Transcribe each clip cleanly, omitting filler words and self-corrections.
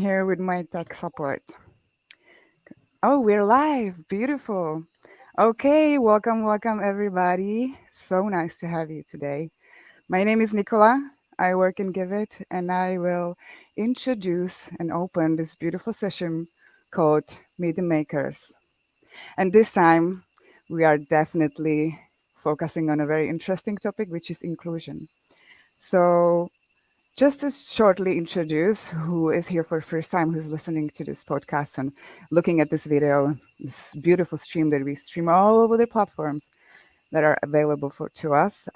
here with my tech support. Oh, we're live. Beautiful. Okay, welcome everybody. So nice to have you today. My name is Nicola. I work in Give It, and I will introduce and open this beautiful session called Meet the Makers. And this time, we are definitely focusing on a very interesting topic, which is inclusion. So, just to shortly introduce who is here for the first time, who's listening to this podcast and looking at this video, this beautiful stream that we stream all over the platforms that are available to us.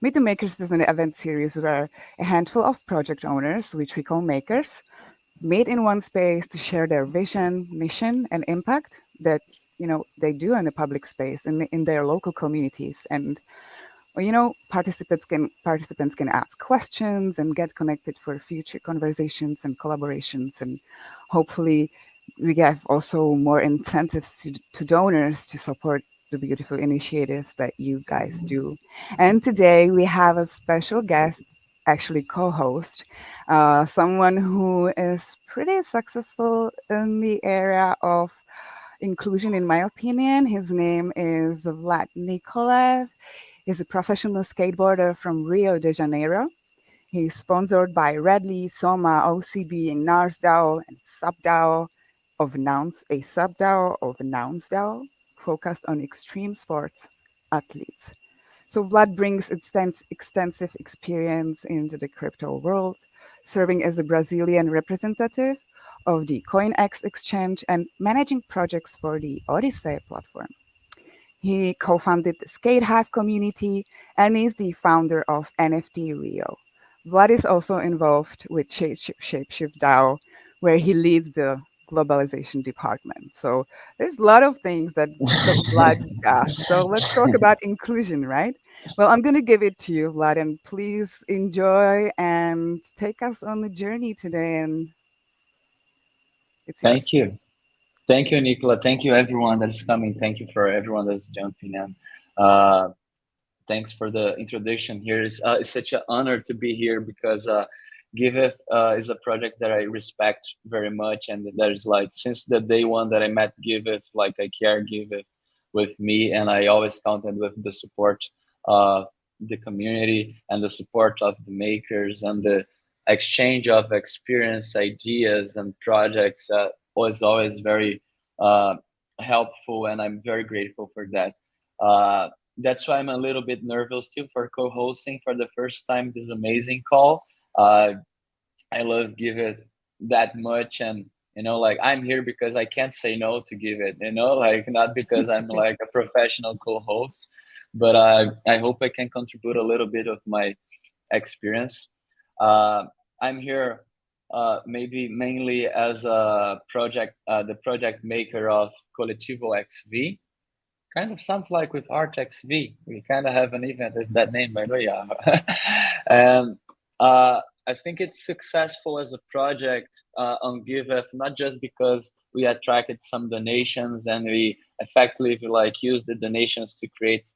Meet the Makers is an event series where a handful of project owners, which we call makers, meet in one space to share their vision, mission, and impact that they do in the public space in their local communities. And participants can ask questions and get connected for future conversations and collaborations, and hopefully we give also more incentives to donors to support the beautiful initiatives that you guys do. And today we have a special guest, actually co-host, someone who is pretty successful in the area of inclusion, in my opinion. His name is Vlad Nikolev. He's a professional skateboarder from Rio de Janeiro. He's sponsored by Redley, Soma, OCB, and NarsDAO, and a subDAO of NounsDAO, focused on extreme sports athletes. So Vlad brings extensive experience into the crypto world, serving as a Brazilian representative of the CoinX exchange and managing projects for the Odyssey platform. He co-founded the Skate Hive community and is the founder of NFT Rio. Vlad is also involved with Shapeshift DAO, where he leads the globalization department. So there's a lot of things that Vlad does. So let's talk about inclusion, right? Well, I'm going to give it to you, Vlad, and please enjoy and take us on the journey today. And it's Thank yours. you. Thank you, Nicola. Thank you, everyone that is coming. Thank you for everyone that's jumping in. Uh, Thanks for the introduction here. It's such an honor to be here because Giveth is a project that I respect very much. And there's like, since the day one that I met Giveth, like I care Giveth with me. And I always counted with the support of the community and the support of the makers and the exchange of experience, ideas, and projects was always very uh, helpful. And I'm very grateful for that. That's why I'm a little bit nervous too for co-hosting for the first time this amazing call. Uh, I love Give It that much, and like I'm here because I can't say no to Give It. Like not because I'm like a professional co-host, but I hope I can contribute a little bit of my experience. Uh, I'm here maybe mainly as a the project maker of Coletivo XV. Kind of sounds like with ARTXV. We kind of have an event with that name, by the way. Yeah. and I think it's successful as a project on GiveF, not just because we attracted some donations and we effectively like use the donations to create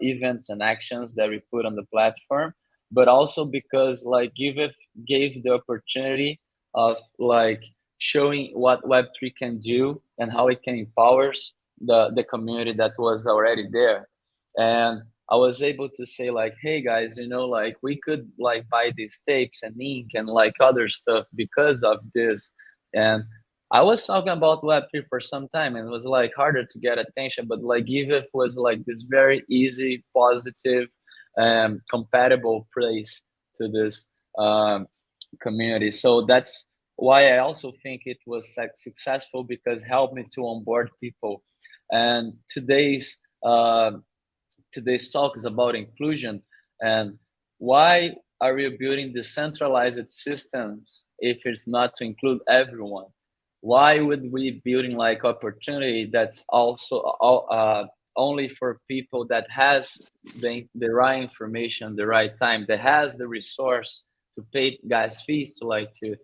events and actions that we put on the platform, but also because like GiveF gave the opportunity of like showing what Web3 can do and how it can empower the community that was already there. And I was able to say like, hey guys, like we could like buy these tapes and ink and like other stuff because of this. And I was talking about Web3 for some time and it was like harder to get attention, but like GiveIF was like this very easy, positive, compatible place to this um, community. So that's why I also think it was successful because it helped me to onboard people. And today's talk is about inclusion and why are we building decentralized systems if it's not to include everyone? Why would we building like opportunity that's also only for people that has the right information, the right time, that has the resource to pay gas fees to like to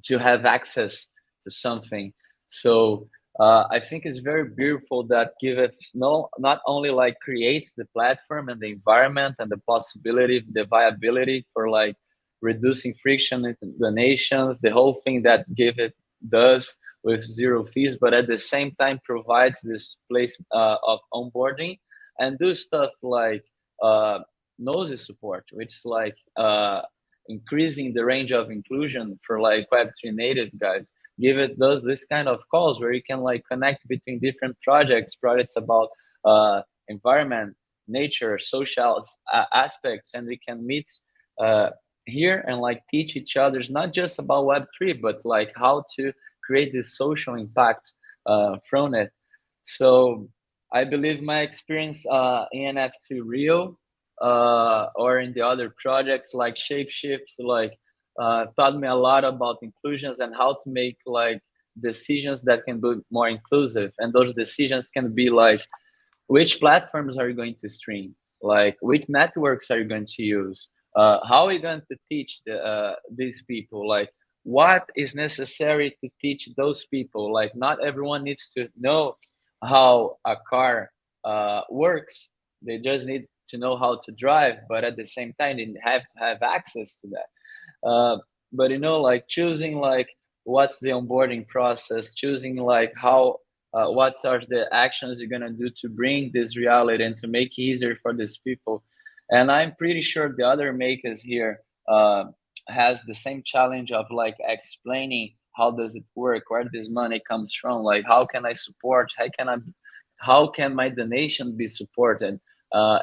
to have access to something. So I think it's very beautiful that Giveth not only like creates the platform and the environment and the possibility, the viability for like reducing friction in donations, the whole thing that Give It does with zero fees, but at the same time provides this place of onboarding and do stuff like noisy support, which is like increasing the range of inclusion for like Web3 native guys. Give It does this kind of calls where you can like connect between different projects about environment, nature, social aspects, and we can meet uh, here and like teach each other's not just about Web3, but like how to create this social impact from it. So I believe my experience in NFT Rio or in the other projects like Shapeshifts, like taught me a lot about inclusions and how to make like decisions that can be more inclusive. And those decisions can be like, which platforms are you going to stream? Like, which networks are you going to use? How are you going to teach these people? Like, what is necessary to teach those people? Like, not everyone needs to know how a car works. They just need to know how to drive, but at the same time, they have to have access to that. But you know, like choosing like what's the onboarding process, choosing like how what are the actions you're gonna do to bring this reality and to make it easier for these people. And I'm pretty sure the other makers here has the same challenge of like explaining how does it work, where this money comes from, like how can I support, how can my donation be supported,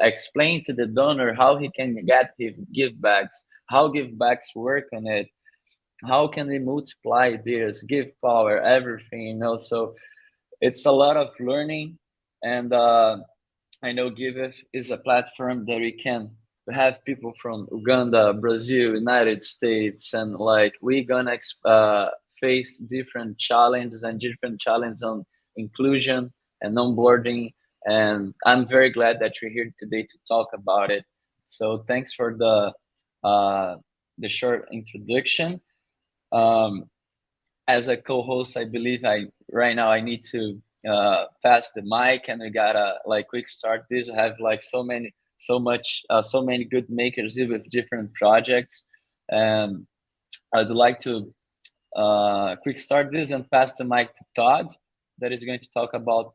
explain to the donor how he can get his give backs, how give backs work on it, how can we multiply this, give power, everything, you know. So it's a lot of learning, and I know Giveth is a platform that we can have people from Uganda, Brazil, United States, and like we're gonna face different challenges on inclusion and onboarding. And I'm very glad that you're here today to talk about it. So thanks for uh, the short introduction. Um, as a co-host, I believe I right now I need to pass the mic, and we gotta like quick start this. I have like so many good makers here with different projects, and I'd like to quick start this and pass the mic to Todd, that is going to talk about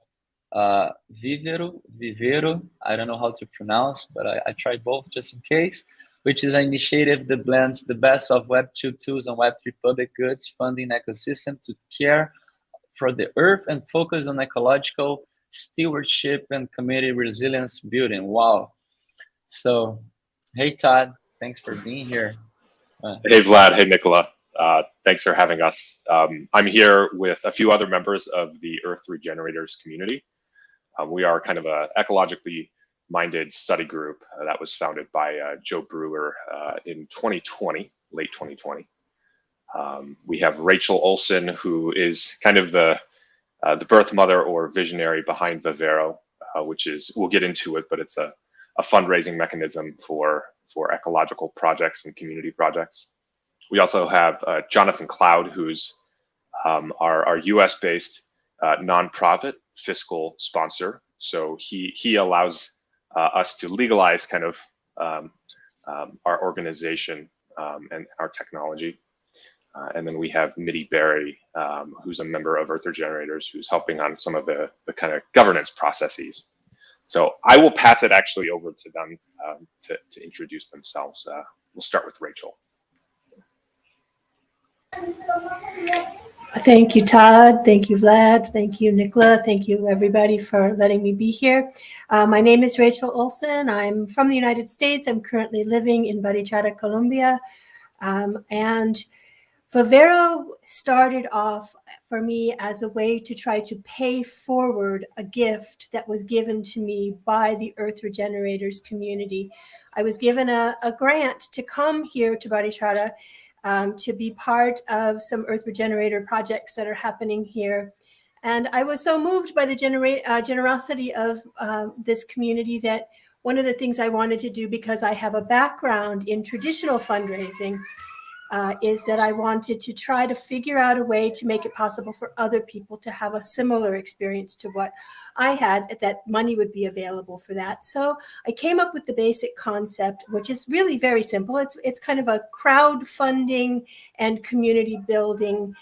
Vivero. I don't know how to pronounce, but I tried both just in case, which is an initiative that blends the best of Web2 tools and Web3 public goods funding ecosystem to care for the earth and focus on ecological stewardship and community resilience building. Wow. So, hey, Todd, thanks for being here. Hey, Vlad. Hey, Nicola. Thanks for having us. I'm here with a few other members of the Earth Regenerators community. We are kind of a ecologically minded study group that was founded by Joe Brewer in 2020, late 2020. We have Rachel Olson, who is kind of the birth mother or visionary behind Vivero, which is, we'll get into it, but it's a fundraising mechanism for ecological projects and community projects. We also have Jonathan Cloud, who's our US-based nonprofit fiscal sponsor. So he allows us to legalize kind of our organization and our technology. And then we have Mitty Berry, who's a member of Earth Regenerators, who's helping on some of the kind of governance processes. So I will pass it actually over to them to introduce themselves. We'll start with Rachel. Thank you, Todd. Thank you, Vlad. Thank you, Nicola. Thank you, everybody, for letting me be here. My name is Rachel Olson. I'm from the United States. I'm currently living in Barichara, Colombia. And Vivero started off for me as a way to try to pay forward a gift that was given to me by the Earth Regenerators community. I was given a grant to come here to Barichara to be part of some Earth Regenerator projects that are happening here. And I was so moved by the generosity of this community that one of the things I wanted to do, because I have a background in traditional fundraising, is that I wanted to try to figure out a way to make it possible for other people to have a similar experience to what I had, that money would be available for that. So I came up with the basic concept, which is really very simple. It's kind of a crowdfunding and community building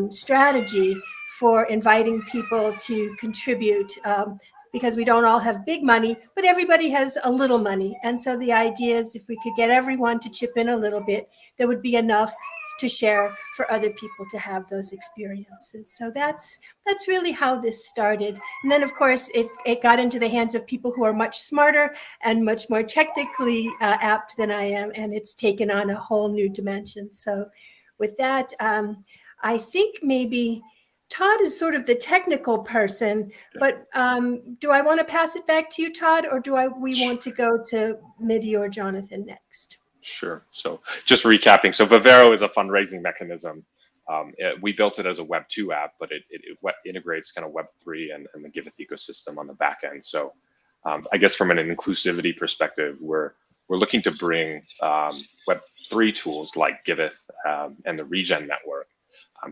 strategy for inviting people to contribute, because we don't all have big money, but everybody has a little money. And so the idea is, if we could get everyone to chip in a little bit, there would be enough to share for other people to have those experiences. So that's really how this started. And then, of course, it got into the hands of people who are much smarter and much more technically apt than I am, and it's taken on a whole new dimension. So with that, I think maybe Todd is sort of the technical person, but do I want to pass it back to you, Todd, or we want to go to Mitty or Jonathan next? Sure. So just recapping. So Vivero is a fundraising mechanism. We built it as a Web 2 app, but it integrates kind of Web 3 and the Giveth ecosystem on the back end. So I guess from an inclusivity perspective, we're looking to bring Web 3 tools like Giveth and the Regen network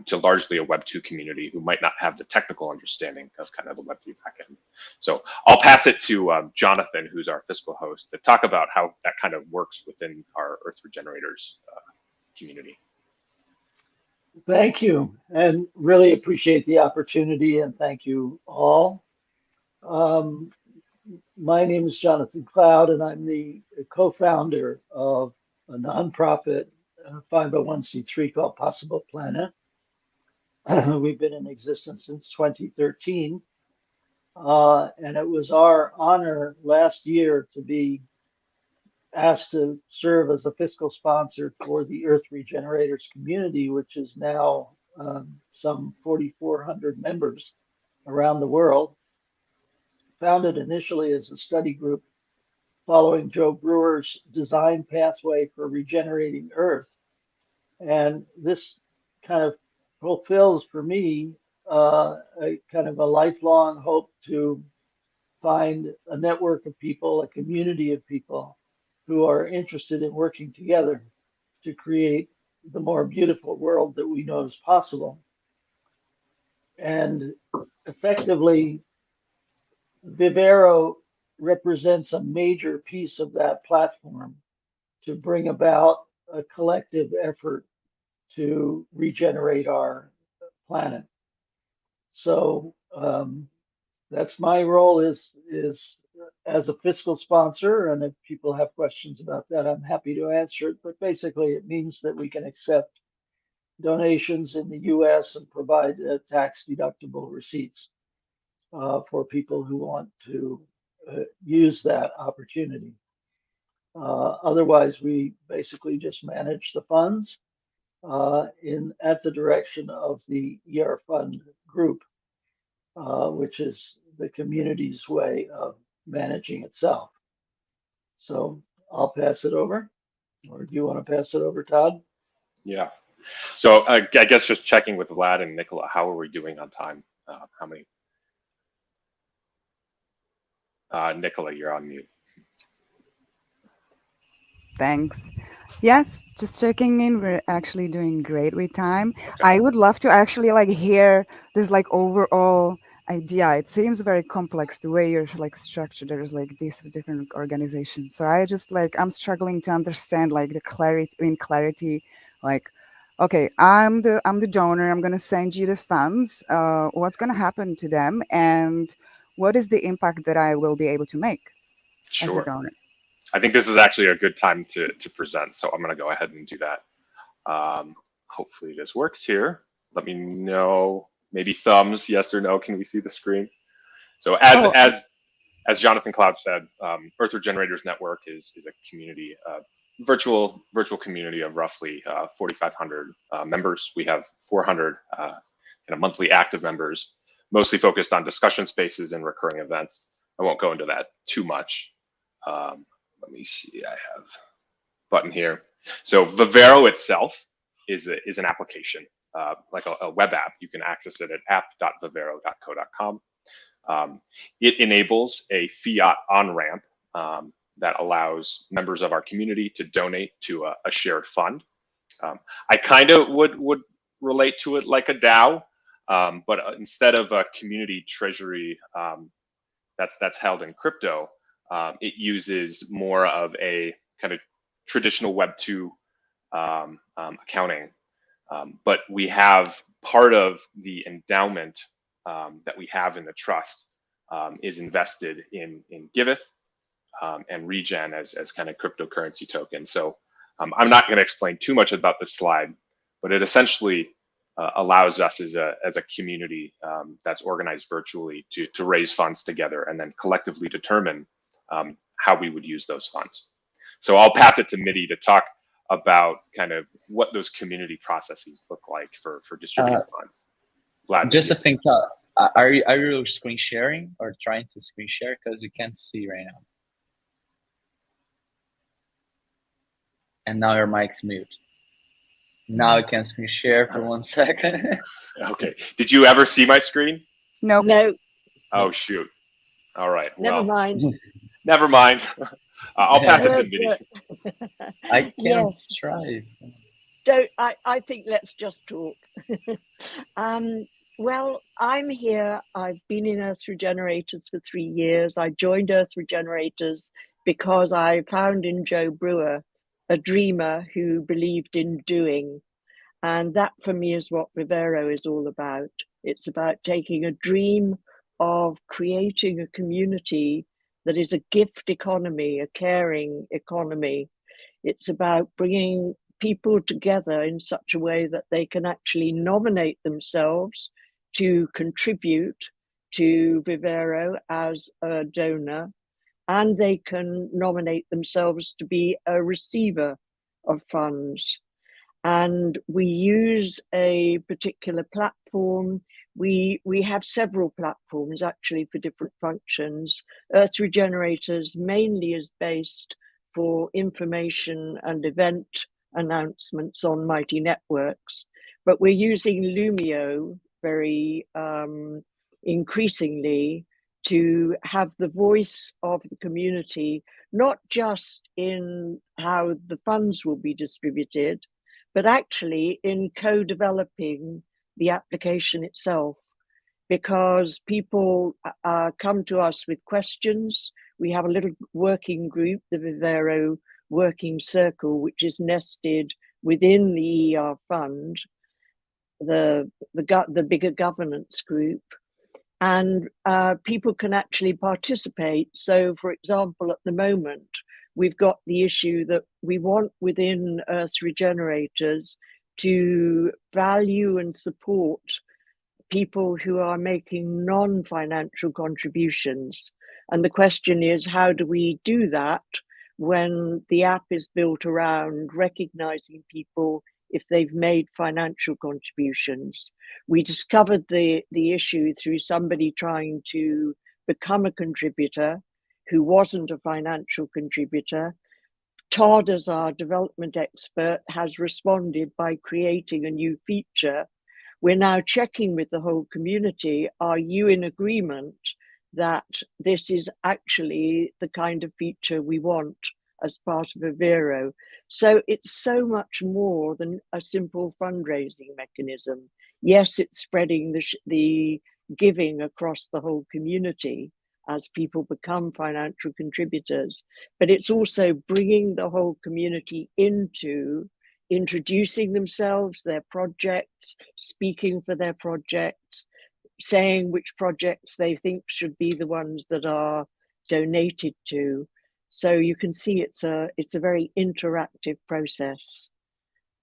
to largely a Web 2 community who might not have the technical understanding of kind of the Web 3 backend. So I'll pass it to Jonathan, who's our fiscal host, to talk about how that kind of works within our Earth Regenerators community. Thank you, and really appreciate the opportunity, and thank you all. My name is Jonathan Cloud, and I'm the co-founder of a nonprofit 501c3 called Possible Planet. We've been in existence since 2013, and it was our honor last year to be asked to serve as a fiscal sponsor for the Earth Regenerators community, which is now some 4,400 members around the world. Founded initially as a study group following Joe Brewer's design pathway for regenerating Earth. And this kind of fulfills for me a kind of a lifelong hope to find a network of people, a community of people who are interested in working together to create the more beautiful world that we know is possible. And effectively, Vivero represents a major piece of that platform to bring about a collective effort to regenerate our planet. So that's my role is as a fiscal sponsor, and if people have questions about that, I'm happy to answer it. But basically, it means that we can accept donations in the U.S. and provide tax deductible receipts for people who want to use that opportunity. Otherwise, we basically just manage the funds at the direction of the ER Fund group, which is the community's way of managing itself. So I'll pass it over, or do you want to pass it over, Todd? Yeah. So I guess just checking with Vlad and Nicola, how are we doing on time? How many? Nicola, you're on mute. Thanks. Yes, just checking in. We're actually doing great with time. Okay. I would love to actually hear this overall idea. It seems very complex the way you're structured. There's these different organizations. So I just I'm struggling to understand the clarity. Okay, I'm the donor. I'm gonna send you the funds. What's gonna happen to them, and what is the impact that I will be able to make as a donor? I think this is actually a good time to present, so I'm going to go ahead and do that. Hopefully this works here. Let me know, maybe thumbs, yes or no. Can we see the screen? So as Jonathan Cloud said, Earth Regenerators Network is a community, virtual community of roughly 4,500 members. We have 400 kind of monthly active members, mostly focused on discussion spaces and recurring events. I won't go into that too much. Let me see, I have a button here. So Vivero itself is an application, like a web app. You can access it at app.vivero.co.com. It enables a fiat on-ramp that allows members of our community to donate to a shared fund. I kind of would relate to it like a DAO, but instead of a community treasury that's held in crypto, it uses more of a kind of traditional Web2 accounting. But we have part of the endowment that we have in the trust is invested in Giveth and Regen as kind of cryptocurrency tokens. So I'm not going to explain too much about this slide, but it essentially allows us as a community that's organized virtually to raise funds together and then collectively determine how we would use those funds. So I'll pass it to Mitty to talk about kind of what those community processes look like for distributing funds. Vlad, just a thing, are you screen sharing or trying to screen share? Because you can't see right now. And now your mic's mute. Now I can screen share for 1 second. Okay. Did you ever see my screen? Nope. No. Oh, shoot. All right. Never mind. Never mind. I'll pass it to Mitty. I can Yes. try. I think let's just talk. Well, I'm here. I've been in Earth Regenerators for 3 years. I joined Earth Regenerators because I found in Joe Brewer a dreamer who believed in doing. And that for me is what Vivero is all about. It's about taking a dream of creating a community that is a gift economy, a caring economy. It's about bringing people together in such a way that they can actually nominate themselves to contribute to Vivero as a donor, and they can nominate themselves to be a receiver of funds. And we use a particular platform. We have several platforms actually for different functions. Earth Regenerators mainly is based for information and event announcements on Mighty Networks, but we're using Lumio very increasingly to have the voice of the community, not just in how the funds will be distributed, but actually in co-developing the application itself, because people come to us with questions. We have a little working group, the Vivero Working Circle, which is nested within the ER fund, the bigger governance group, and people can actually participate. So, for example, at the moment, we've got the issue that we want within Earth Regenerators to value and support people who are making non-financial contributions. And the question is, how do we do that when the app is built around recognizing people if they've made financial contributions? We discovered the issue through somebody trying to become a contributor who wasn't a financial contributor. Todd, as our development expert, has responded by creating a new feature. We're now checking with the whole community, are you in agreement that this is actually the kind of feature we want as part of Vivero? So it's so much more than a simple fundraising mechanism. Yes, it's spreading the giving across the whole community as people become financial contributors, but it's also bringing the whole community into introducing themselves, their projects, speaking for their projects, saying which projects they think should be the ones that are donated to. So you can see it's a very interactive process.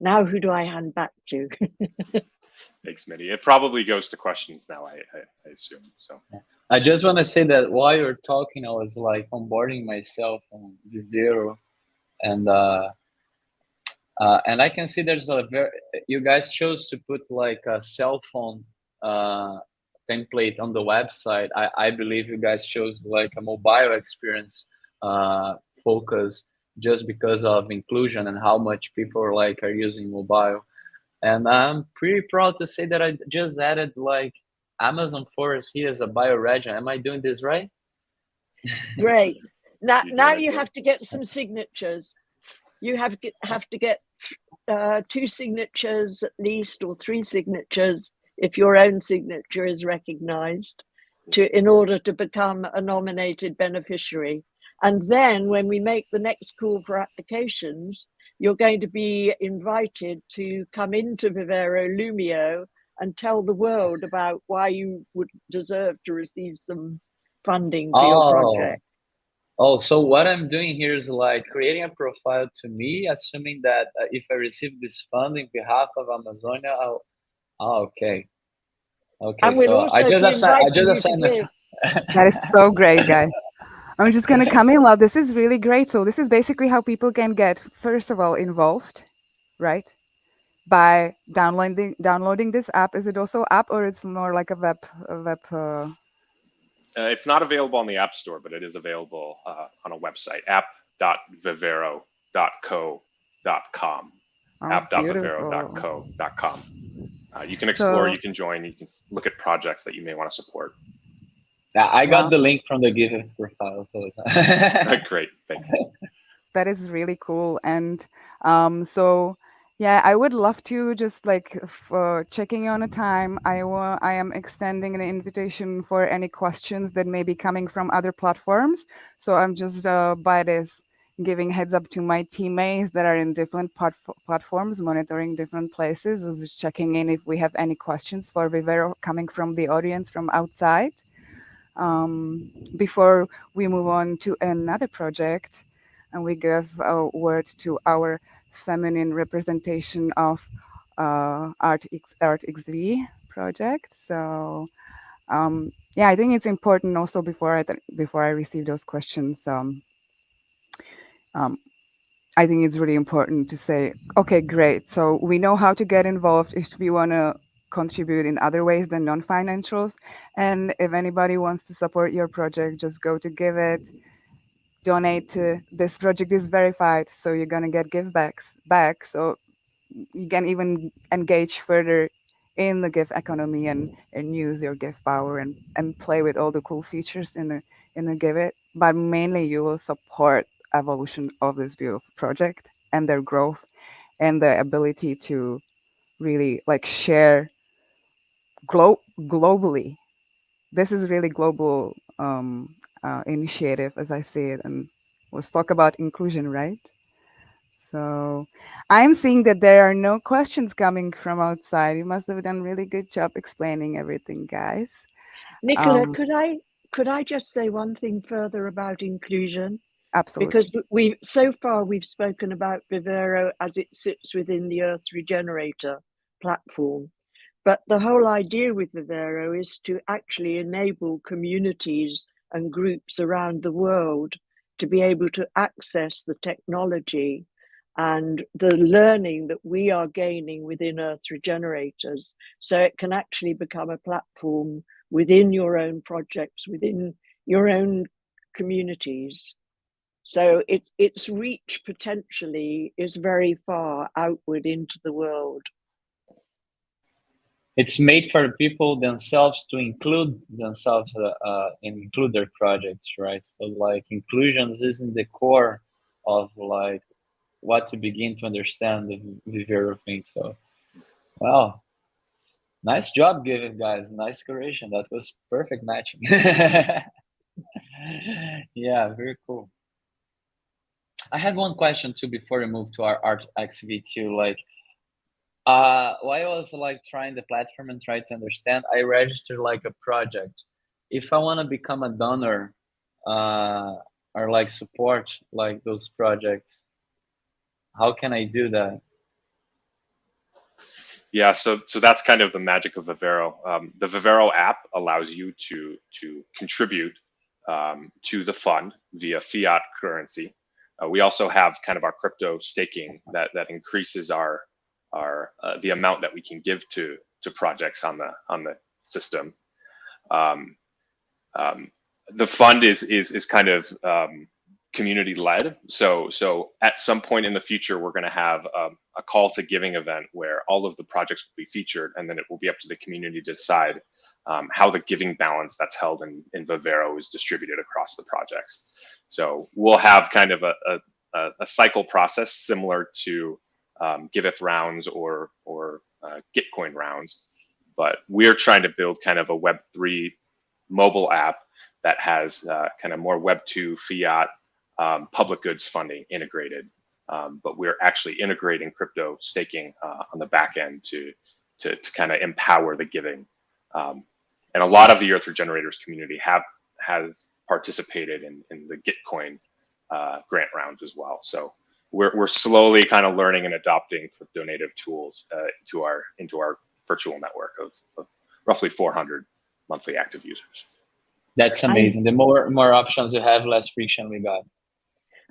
Now, who do I hand back to? Thanks, Mitty. It probably goes to questions now, I assume. So I just want to say that while you're talking, I was like onboarding myself on Vivero, and I can see there's you guys chose to put like a cell phone template on the website. I believe you guys chose like a mobile experience focus just because of inclusion and how much people are using mobile. And I'm pretty proud to say that I just added like Amazon forest here as a bioregion. Am I doing this right? Great. Now you have to get some signatures. You have to get 2 signatures at least, or 3 signatures if your own signature is recognized, in order to become a nominated beneficiary. And then when we make the next call for applications, you're going to be invited to come into Vivero Lumio and tell the world about why you would deserve to receive some funding for your project. Oh, so what I'm doing here is like creating a profile to me, assuming that if I receive this funding on behalf of Amazonia, okay. Okay, And we'll so also be I inviting just you to assign this. give. That is so great, guys. I'm just gonna come in loud. This is really great. So this is basically how people can get, first of all, involved, right? By downloading this app. Is it also app, or it's more like a web? It's not available on the App Store, but it is available on a website, app.vivero.co.com. Oh, app.vivero.co.com. You can explore, So you can join, you can look at projects that you may want to support. Yeah, I got wow, the link from the Give profile. So it's Great, thanks. that is really cool. And so yeah, I would love to just like for checking on a time. I am extending an invitation for any questions that may be coming from other platforms. So I'm just by this giving heads up to my teammates that are in different platforms, monitoring different places. I was just checking in if we have any questions for Vivero coming from the audience from outside. Before we move on to another project, and we give a word to our feminine representation of ARTXV project. So yeah, I think it's important also before I receive those questions. Um, I think it's really important to say, okay, great. So we know how to get involved if we want to contribute in other ways than non-financials. And if anybody wants to support your project, just go to Give It, donate to this project is verified. So you're going to get givebacks back. So you can even engage further in the give economy and use your give power and play with all the cool features in the Give It. But mainly you will support evolution of this beautiful project and their growth and the ability to really like share globally. This is really global initiative as I see it. And let's talk about inclusion, right? So I'm seeing that there are no questions coming from outside. You must have done really good job explaining everything, guys. Nicola, could I just say one thing further about inclusion? Absolutely. Because we've spoken about Vivero as it sits within the Earth Regenerator platform. But the whole idea with Vivero is to actually enable communities and groups around the world to be able to access the technology and the learning that we are gaining within Earth Regenerators, so it can actually become a platform within your own projects, within your own communities. So its reach potentially is very far outward into the world. it's made for people themselves to include themselves and include their projects, right? So like inclusions is in the core of like what to begin to understand the Vivero thing. So wow, nice job, Given, guys. Nice curation. That was perfect matching. Yeah, very cool. I have one question too before we move to our ARTXV too. Like, while I was like trying the platform and trying to understand, I registered like a project. If I want to become a donor, or like support like those projects, how can I do that? Yeah, so that's kind of the magic of Vivero. The Vivero app allows you to contribute to the fund via fiat currency. We also have kind of our crypto staking that increases our the amount that we can give to projects on the system. The fund is kind of community led. So at some point in the future, we're going to have a call to giving event where all of the projects will be featured, and then it will be up to the community to decide how the giving balance that's held in Vivero is distributed across the projects. So we'll have kind of a cycle process similar to Giveth rounds or Gitcoin rounds. But we're trying to build kind of a Web3 mobile app that has kind of more Web2 fiat public goods funding integrated. But we're actually integrating crypto staking on the back end to kind of empower the giving. And a lot of the Earth Regenerators community has participated in the Gitcoin grant rounds as well. So we're slowly kind of learning and adopting crypto native tools into our virtual network of roughly 400 monthly active users. That's amazing. The more options you have, less friction we got.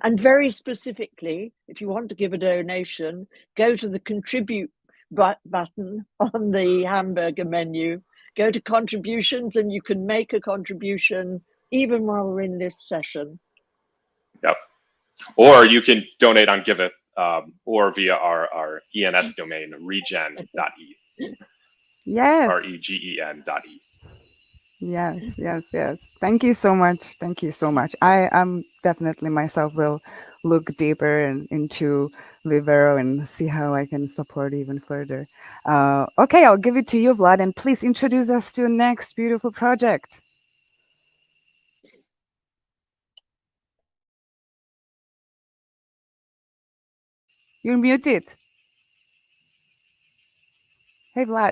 And very specifically, if you want to give a donation, go to the contribute button on the hamburger menu, go to contributions, and you can make a contribution even while we're in this session. Yep. Or you can donate on Giveth or via our ENS domain, regen.eth. Yes. REGEN.eth. Yes. Thank you so much. I am definitely myself will look deeper into Vivero and see how I can support even further. Okay, I'll give it to you, Vlad, and please introduce us to the next beautiful project. You're muted. Hey, Vlad.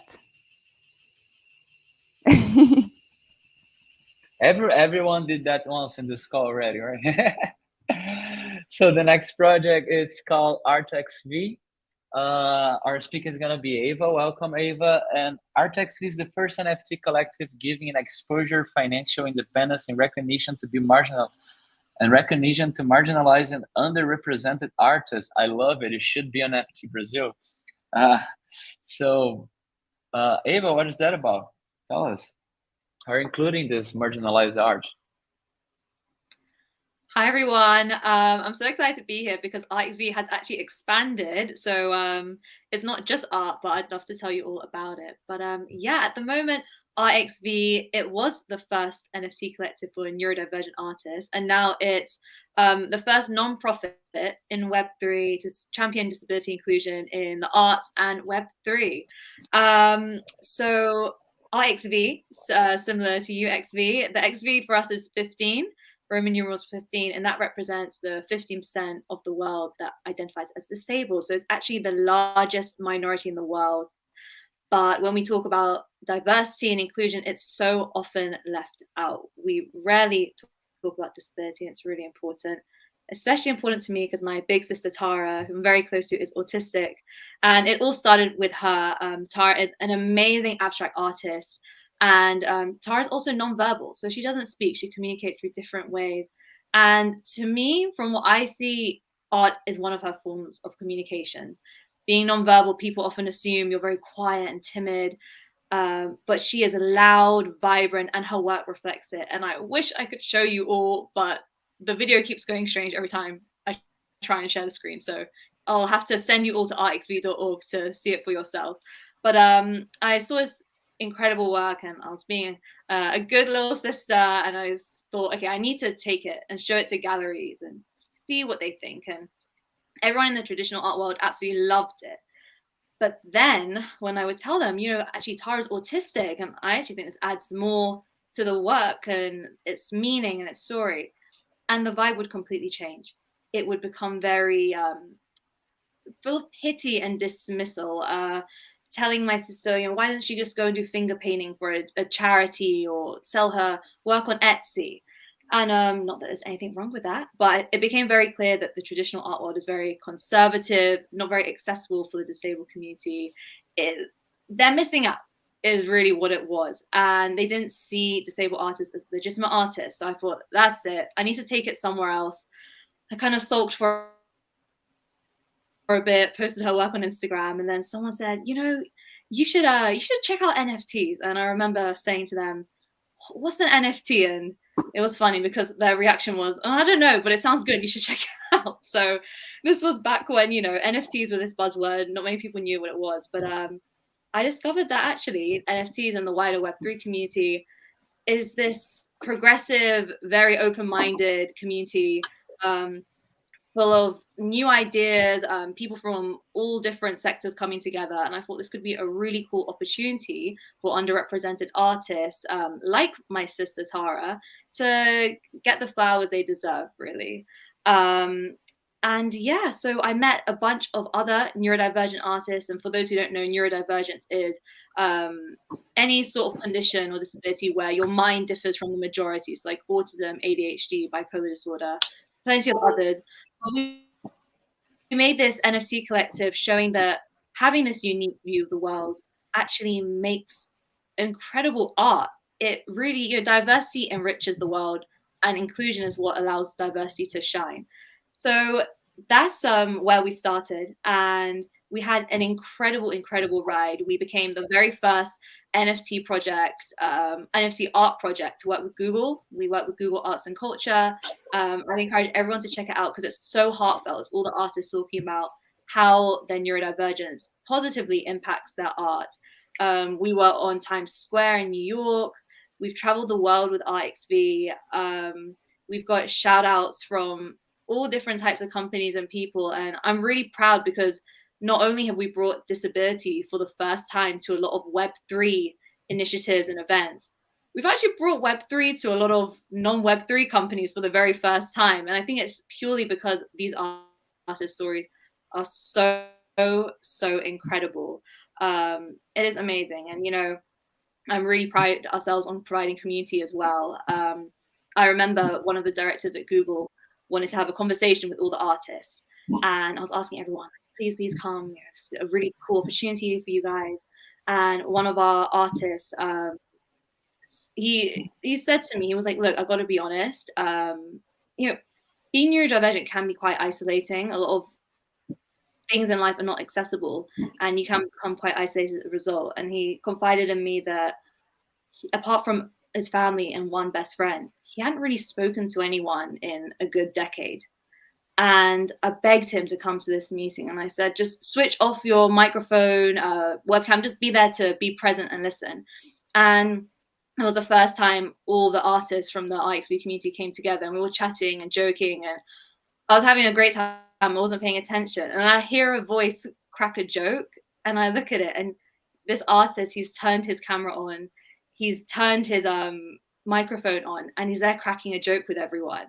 Everyone did that once in this call already, right? So the next project is called ARTXV. Our speaker is gonna be Ava. Welcome, Ava. And ARTXV is the first NFT collective giving an exposure, financial independence, and recognition to marginalized and underrepresented artists. I love it. It should be on NFT Brazil. So, Ava, what is that about? Tell us. How are you including this marginalized art? Hi everyone, I'm so excited to be here because ARTXV has actually expanded. So it's not just art, but I'd love to tell you all about it. But yeah, at the moment, ARTXV, it was the first NFT collective for neurodivergent artists, and now it's the first non-profit in Web3 to champion disability inclusion in the arts and Web3. So ARTXV, similar to UXV, the XV for us is 15. Roman numerals 15, and that represents the 15% of the world that identifies as disabled. So it's actually the largest minority in the world. But when we talk about diversity and inclusion, it's so often left out. We rarely talk about disability, and it's really important. Especially important to me because my big sister Tara, who I'm very close to, is autistic. And it all started with her. Tara is an amazing abstract artist. And Tara's also nonverbal, so she doesn't speak. She communicates through different ways. And to me, from what I see, art is one of her forms of communication. Being nonverbal, people often assume you're very quiet and timid, but she is loud, vibrant, and her work reflects it. And I wish I could show you all, but the video keeps going strange every time I try and share the screen. So I'll have to send you all to artxv.org to see it for yourself. But I saw this incredible work, and I was being a good little sister, and I thought, okay, I need to take it and show it to galleries and see what they think. And everyone in the traditional art world absolutely loved it. But then when I would tell them, actually Tara's autistic, and I actually think this adds more to the work and its meaning and its story, and the vibe would completely change. It would become very full of pity and dismissal, telling my sister, why doesn't she just go and do finger painting for a charity or sell her work on Etsy? And not that there's anything wrong with that, but it became very clear that the traditional art world is very conservative, not very accessible for the disabled community. They're missing out is really what it was. And they didn't see disabled artists as legitimate artists. So I thought, that's it. I need to take it somewhere else. I kind of sulked for a bit, posted her work on Instagram, and then someone said, you should check out NFTs. And I remember saying to them, what's an NFT? And it was funny because their reaction was, I don't know, but it sounds good. You should check it out. So this was back when, NFTs were this buzzword. Not many people knew what it was, but I discovered that actually NFTs and the wider Web3 community is this progressive, very open-minded community full of new ideas, people from all different sectors coming together. And I thought this could be a really cool opportunity for underrepresented artists like my sister Tara to get the flowers they deserve, really. And yeah, so I met a bunch of other neurodivergent artists. And for those who don't know, neurodivergence is any sort of condition or disability where your mind differs from the majority. So like autism, ADHD, bipolar disorder, plenty of others. But we made this NFT collective showing that having this unique view of the world actually makes incredible art. It really, diversity enriches the world, and inclusion is what allows diversity to shine. So that's where we started, and we had an incredible ride. We became the very first NFT project, NFT art project to work with Google. We work with Google Arts and Culture. I encourage everyone to check it out because it's so heartfelt. It's all the artists talking about how their neurodivergence positively impacts their art. We were on Times Square in New York. We've traveled the world with ARTXV. We've got shout outs from all different types of companies and people. And I'm really proud because not only have we brought disability for the first time to a lot of Web3 initiatives and events, we've actually brought Web3 to a lot of non-Web3 companies for the very first time. And I think it's purely because these artist stories are so incredible. It is amazing. And, I'm really proud ourselves on providing community as well. I remember one of the directors at Google wanted to have a conversation with all the artists. And I was asking everyone, please come. It's a really cool opportunity for you guys. And one of our artists, he said to me, he was like, look, I've got to be honest. Being neurodivergent can be quite isolating. A lot of things in life are not accessible, and you can become quite isolated as a result. And he confided in me that apart from his family and one best friend, he hadn't really spoken to anyone in a good decade. And I begged him to come to this meeting, and I said, just switch off your microphone, webcam, just be there to be present and listen. And it was the first time all the artists from the ARTXV community came together, and we were chatting and joking, and I was having a great time. I wasn't paying attention, and I hear a voice crack a joke, and I look at it, and this artist, he's turned his camera on, he's turned his microphone on, and he's there cracking a joke with everyone.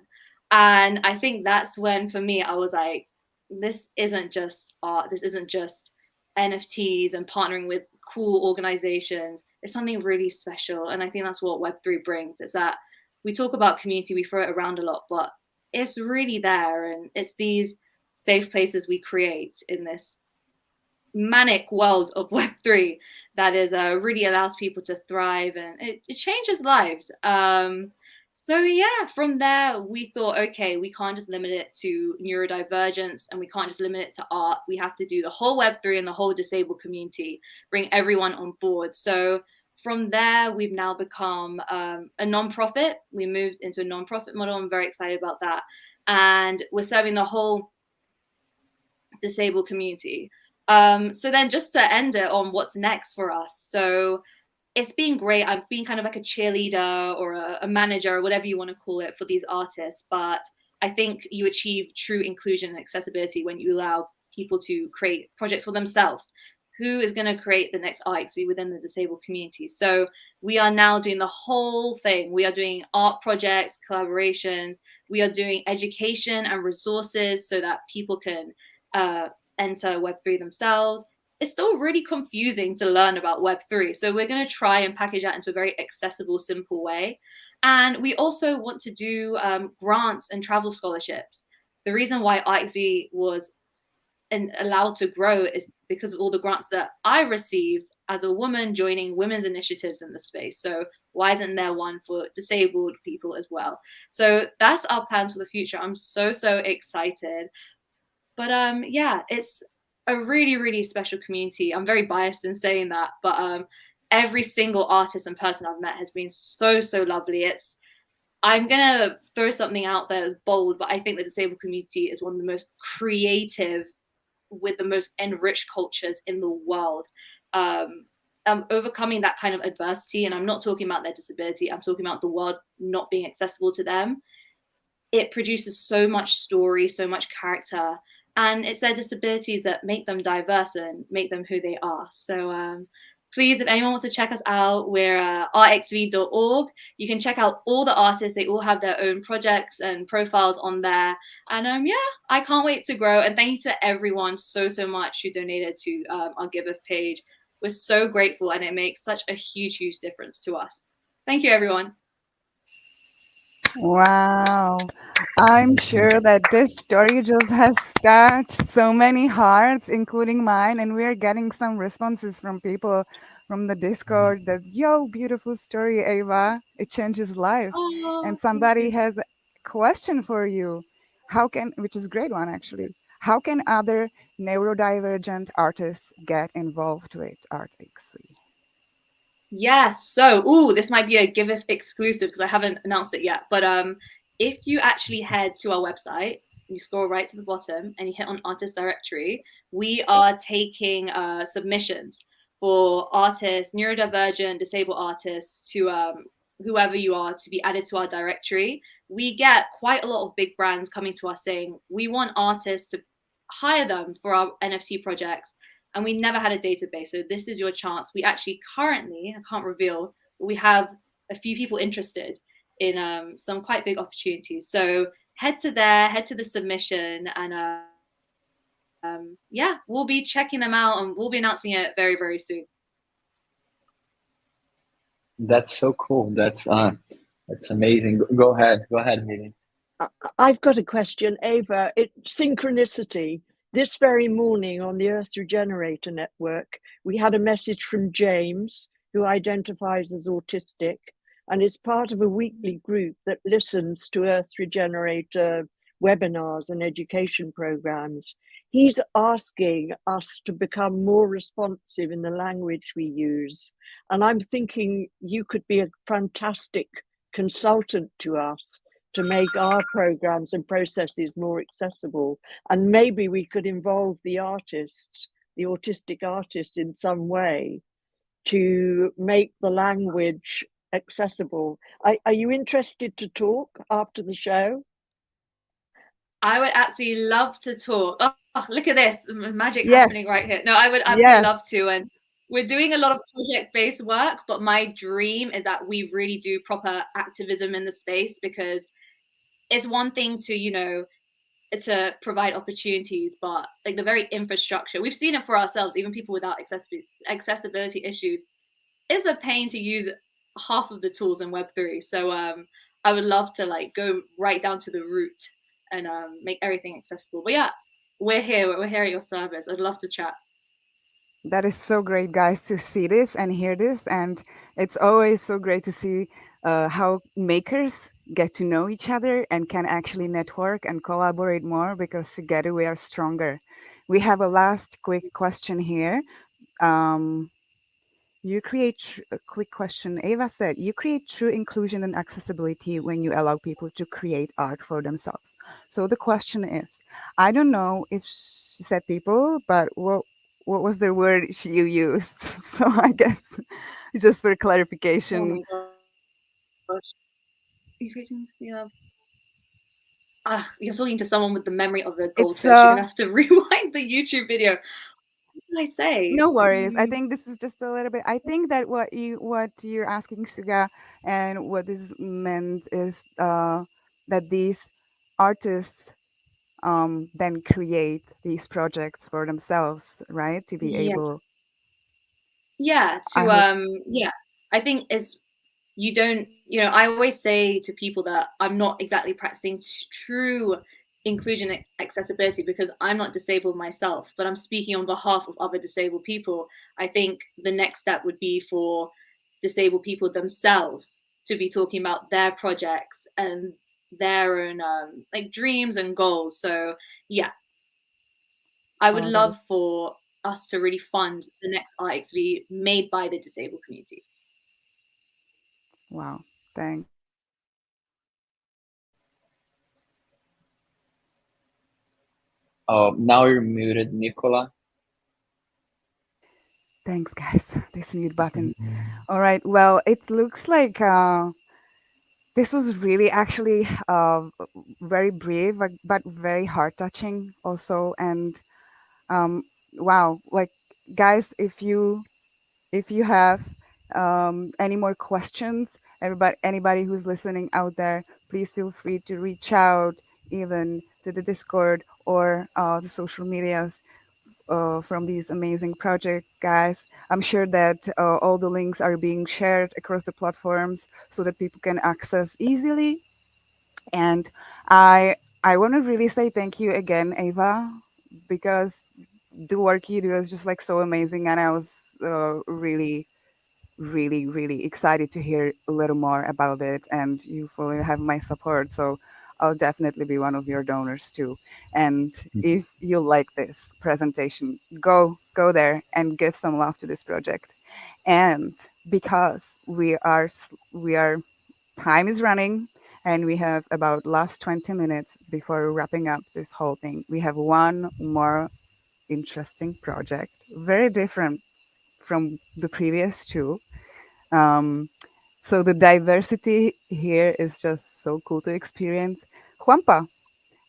And I think that's when, for me, I was like, this isn't just art, this isn't just NFTs and partnering with cool organizations. It's something really special. And I think that's what Web3 brings, is that we talk about community, we throw it around a lot, but it's really there. And it's these safe places we create in this manic world of Web3 that is really allows people to thrive, and it changes lives. So yeah, from there we thought, okay, we can't just limit it to neurodivergence, and we can't just limit it to art. We have to do the whole Web3 and the whole disabled community, bring everyone on board. So from there, we've now become a nonprofit. We moved into a nonprofit model. I'm very excited about that. And we're serving the whole disabled community. So then just to end it on what's next for us. So it's been great. I've been kind of like a cheerleader or a manager or whatever you want to call it for these artists. But I think you achieve true inclusion and accessibility when you allow people to create projects for themselves. Who is going to create the next ARTXV within the disabled community? So we are now doing the whole thing. We are doing art projects, collaborations. We are doing education and resources so that people can enter Web3 themselves. It's still really confusing to learn about Web3. So we're going to try and package that into a very accessible, simple way. And we also want to do grants and travel scholarships. The reason why ARTXV was allowed to grow is because of all the grants that I received as a woman joining women's initiatives in the space. So why isn't there one for disabled people as well? So that's our plans for the future. I'm so excited. But yeah, it's a really special community. I'm very biased in saying that, but every single artist and person I've met has been so lovely. I'm gonna throw something out there that's bold, but I think the disabled community is one of the most creative, with the most enriched cultures in the world. Overcoming that kind of adversity, and I'm not talking about their disability, I'm talking about the world not being accessible to them. It produces so much story, so much character. and it's their disabilities that make them diverse and make them who they are. So please, if anyone wants to check us out, we're artxv.org. You can check out all the artists. They all have their own projects and profiles on there. And yeah, I can't wait to grow. And thank you to everyone so much who donated to our Give page. We're so grateful, and it makes such a huge difference to us. Thank you, everyone. Wow. I'm sure that this story just has touched so many hearts, including mine, and we're getting some responses from people from the Discord that, yo, beautiful story, Ava. It changes lives. And Oh, thank somebody you. has a question for you. Which is a great one actually. How can other neurodivergent artists get involved with ArtXV? Yes. So, this might be a Giveth exclusive because I haven't announced it yet. But if you actually head to our website, you scroll right to the bottom and you hit on artist directory, we are taking submissions for artists, neurodivergent, disabled artists to whoever you are to be added to our directory. We get quite a lot of big brands coming to us saying we want artists to hire them for our NFT projects, and we never had a database. So this is your chance. We actually currently, I can't reveal, but we have a few people interested in some quite big opportunities. So head to there, head to the submission, and yeah, we'll be checking them out and we'll be announcing it very soon. That's so cool. That's amazing. Go ahead, Hayden. I've got a question, Ava. Synchronicity. This very morning on the Earth Regenerator Network, we had a message from James, who identifies as autistic and is part of a weekly group that listens to Earth Regenerator webinars and education programs. He's asking us to become more responsive in the language we use. And I'm thinking you could be a fantastic consultant to us to make our programs and processes more accessible. And maybe we could involve the artists, the autistic artists in some way to make the language accessible. Are you interested to talk after the show? I would absolutely love to talk. Oh, look at this magic happening right here. No, I would absolutely love to. And we're doing a lot of project-based work, but my dream is that we really do proper activism in the space, because it's one thing to to provide opportunities, but like the very infrastructure, we've seen it for ourselves, even people without accessibility issues, it's a pain to use half of the tools in Web3. So I would love to like go right down to the root and make everything accessible. But yeah, we're here at your service. I'd love to chat. That is so great, guys, to see this and hear this. And it's always so great to see how makers get to know each other and can actually network and collaborate more, because together we are stronger. We have a last quick question here. A quick question. Ava said, you create true inclusion and accessibility when you allow people to create art for themselves. So the question is, I don't know if she said people, but what was the word you used? So I guess just for clarification. Oh my gosh. You're talking to someone with the memory of a It's goldfish. You're gonna have to rewind the YouTube video. What did I say? No worries. I think this is just a little bit. I think that what you're asking, Suga, and what this meant is that these artists then create these projects for themselves, right? To be able. Yeah. I think it's you don't. I always say to people that I'm not exactly practicing true inclusion and accessibility because I'm not disabled myself, but I'm speaking on behalf of other disabled people. I think the next step would be for disabled people themselves to be talking about their projects and their own like dreams and goals. So yeah, I would love for us to really fund the next ARTXV made by the disabled community. Wow, thanks. Oh, now you're muted, Nicola. Thanks, guys. This mute button. All right. Well, it looks like this was really actually very brief, but very heart touching also. And um, wow, like guys, if you have any more questions, anybody who's listening out there, please feel free to reach out even to the Discord or the social medias from these amazing projects, guys. I'm sure that all the links are being shared across the platforms so that people can access easily. And I I want to really say thank you again, Ava, because the work you do is just like so amazing, and I was really excited to hear a little more about it. And you fully have my support, so I'll definitely be one of your donors too. And if you like this presentation, go there and give some love to this project. And because we are time is running and we have about last 20 minutes before wrapping up this whole thing, we have one more interesting project, very different from the previous two. um, so the diversity here is just so cool to experience. Juanpa,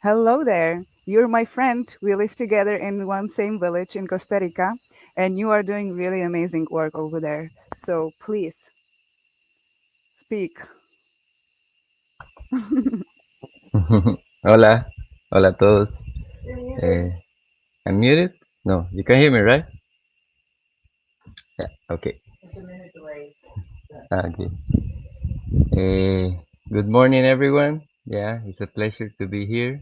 hello there. You're my friend. We live together in one same village in Costa Rica, and you are doing really amazing work over there. So please speak. Hola, hola a todos. Eh, I'm muted? No, you can hear me, right? Yeah, okay. Okay. Good morning, everyone. Yeah, it's a pleasure to be here.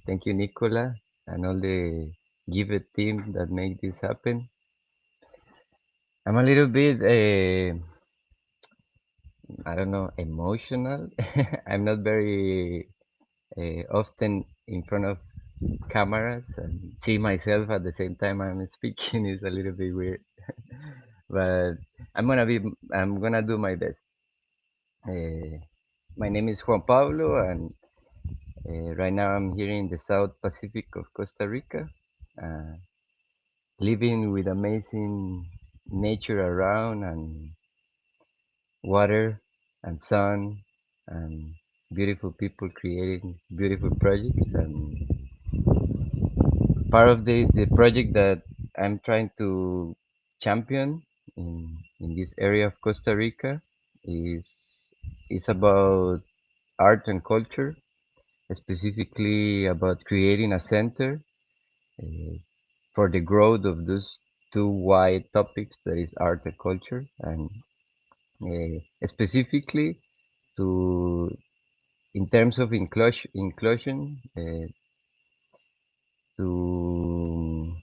Thank you, Nicola, and all the Give It team that make this happen. I'm a little bit, I don't know, emotional. I'm not very often in front of cameras and see myself at the same time I'm speaking is a little bit weird. But I'm gonna do my best. Uh, my name is Juan Pablo, and right now I'm here in the South Pacific of Costa Rica, uh, living with amazing nature around and water and sun and beautiful people creating beautiful projects. And part of the project that I'm trying to champion in this area of Costa Rica is about art and culture, specifically about creating a center uh, for the growth of those two wide topics, that is art and culture, and specifically to in terms of inclusion, to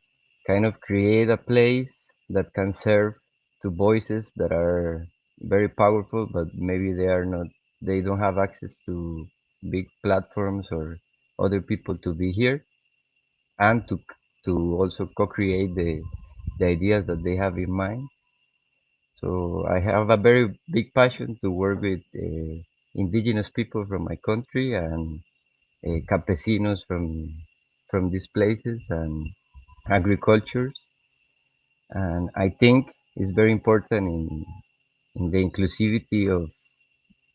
kind of create a place that can serve to voices that are very powerful, but maybe they don't have access to big platforms or other people to be here, and to also co-create the ideas that they have in mind. So I have a very big passion to work with indigenous people from my country and campesinos from these places and agricultures. And I think it's very important in the inclusivity of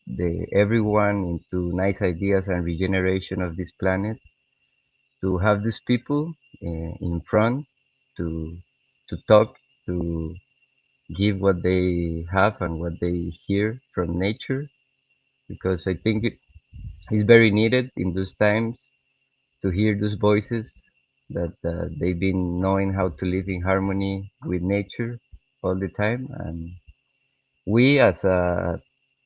the everyone into nice ideas and regeneration of this planet to have these people in front to talk, to give what they have and what they hear from nature, because I think it is very needed in those times to hear those voices that they've been knowing how to live in harmony with nature all the time. And we as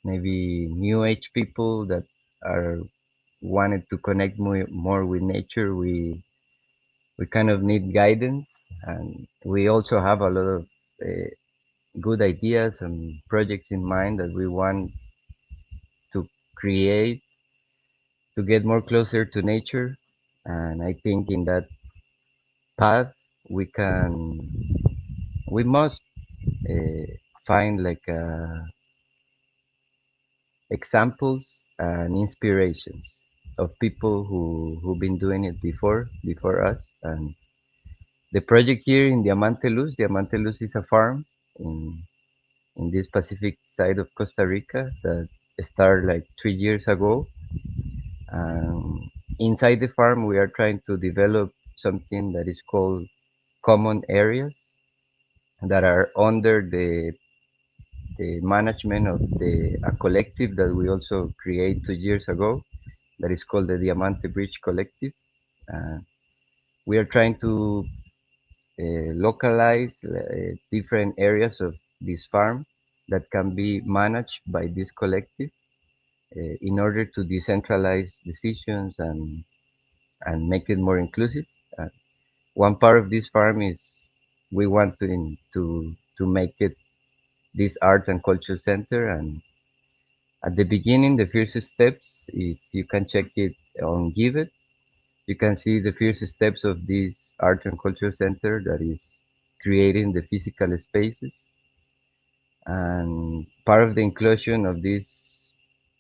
maybe new age people that are wanted to connect more with nature, we kind of need guidance, and we also have a lot of uh, good ideas and projects in mind that we want to create to get more closer to nature. And I think in that path we can we must uh, find like examples and inspirations of people who've been doing it before us. And the project here in Diamante Luz is a farm in this Pacific side of Costa Rica that started like 3 years ago. Inside the farm, we are trying to develop something that is called common areas that are under the management of a collective that we also create 2 years ago that is called the Diamante Bridge Collective. Uh, we are trying to localize different areas of this farm that can be managed by this collective in order to decentralize decisions and make it more inclusive. Uh, One part of this farm is we want to make it this art and culture center. And at the beginning, the first steps, if you can check it on Give It, you can see the first steps of this art and culture center that is creating the physical spaces. And part of the inclusion of this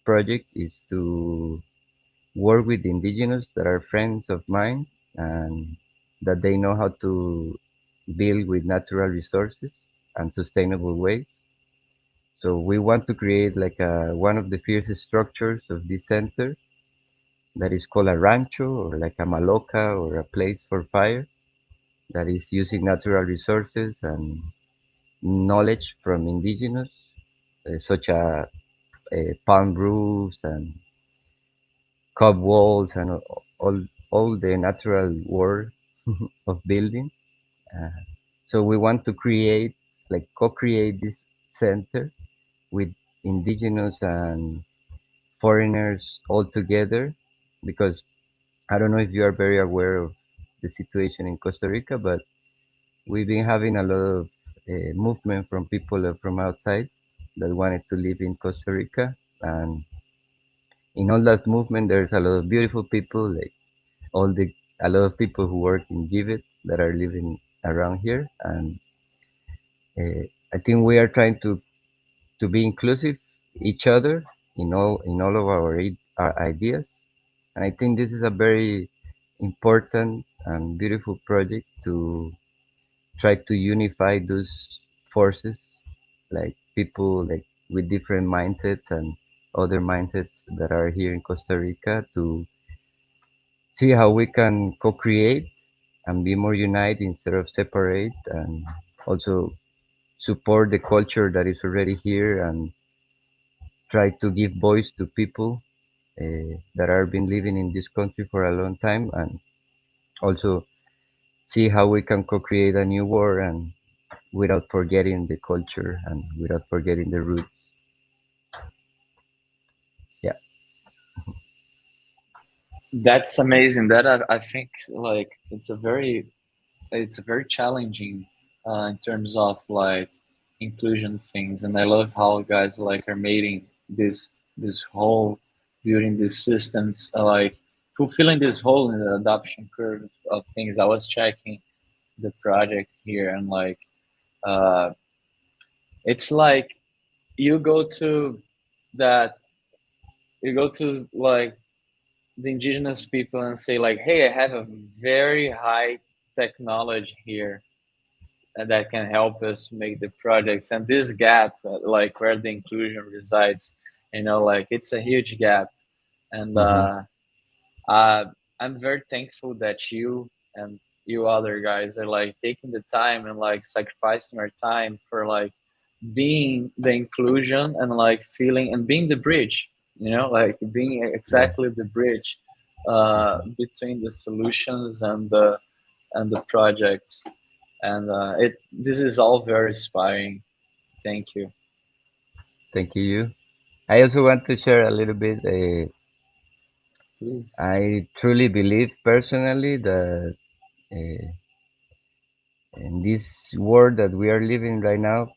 project is to work with indigenous that are friends of mine and that they know how to build with natural resources and sustainable ways. So we want to create like one of the first structures of this center that is called a rancho or like a maloca or a place for fire that is using natural resources and knowledge from indigenous, such as palm roofs and cub walls and all, all the natural world of building. Uh, so we want to create, like co-create this center with indigenous and foreigners all together because I don't know if you are very aware of the situation in Costa Rica, but we've been having a lot of movement from people from outside that wanted to live in Costa Rica. And in all that movement, there's a lot of beautiful people, like all the a lot of people who work in Givet that are living around here. And uh, I think we are trying to be inclusive each other in all of our ideas. And I think this is a very important and beautiful project to try to unify those forces, like people like with different mindsets and other mindsets that are here in Costa Rica to see how we can co-create and be more united instead of separate, and also support the culture that is already here and try to give voice to people that are been living in this country for a long time, and also see how we can co-create a new world and without forgetting the culture and without forgetting the roots. Yeah, That's amazing. That I think like it's a very challenging in terms of like inclusion things, and I love how guys like are making this whole building these systems like fulfilling this whole in the adoption curve of things. I was checking the project here and like uh, it's like you go to that you go to like the indigenous people and say like, hey, I have a very high technology here that can help us make the projects, and this gap like where the inclusion resides, like it's a huge gap. And hmm uh, I'm very thankful that and you other guys are like taking the time and like sacrificing our time for like being the inclusion and like feeling and being the bridge, like being yeah. exactly the bridge hmm between the solutions and the projects. And it this is all very inspiring. Thank you. Thank you. I also want to share a little bit. Please. I truly believe personally that in this world that we are living right now,